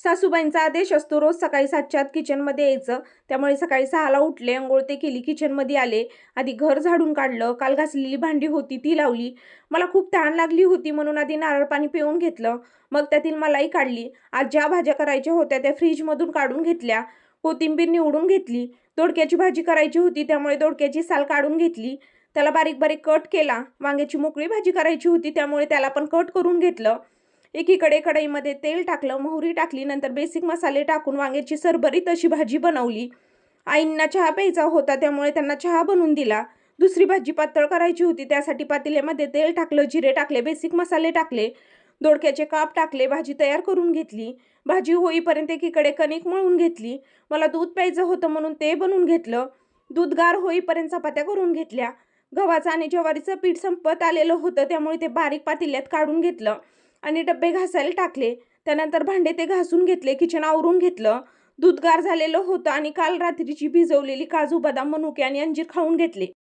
सासूबाईंचा आदेश असतो रोज सकाळी 7च्या आत किचनमध्ये यायचं. त्यामुळे सकाळी 6ला उठले, अंघोळ ते केली, किचनमध्ये आले. आधी घर झाडून काढलं, काल घासलेली भांडी होती ती लावली. मला खूप तहान लागली होती म्हणून आधी नारळ पाणी पिऊन घेतलं. मग त्यातील मलाई काढली. आज ज्या भाज्या करायच्या होत्या त्या फ्रीजमधून काढून घेतल्या. कोथिंबीर निवडून घेतली. दोडक्याची भाजी करायची होती त्यामुळे दोडक्याची साल काढून घेतली. त्याला बारीक बारीक कट केला. वांग्याची मोकळी भाजी करायची होती त्यामुळे त्याला पण कट करून घेतलं. एकीकडे कढईमध्ये तेल टाकलं, मोहरी टाकली, नंतर बेसिक मसाले टाकून वांग्याची सरबरीत अशी भाजी बनवली. आईंना चहा प्यायचा होता त्यामुळे त्यांना चहा बनवून दिला. दुसरी भाजी पातळ करायची होती त्यासाठी पातेल्यामध्ये तेल टाकलं, जिरे टाकले, बेसिक मसाले टाकले, दोडक्याचे काप टाकले, भाजी तयार करून घेतली. भाजी होईपर्यंत एकीकडे कणिक मळून घेतली. मला दूध प्यायचं होतं म्हणून ते बनवून घेतलं. दूध गार होईपर्यंत चपात्या करून घेतल्या. गव्हाचं आणि ज्वारीचं पीठ संपत आलेलं होतं त्यामुळे ते बारीक पातेल्यात काढून घेतलं आणि डब्बे घासायला टाकले. त्यानंतर भांडे ते घासून घेतले, किचन आवरून घेतलं. दूध गार झालेलं होतं आणि काल रात्रीची भिजवलेली काजू, बदाम, मनुके आणि अंजीर खाऊन घेतले.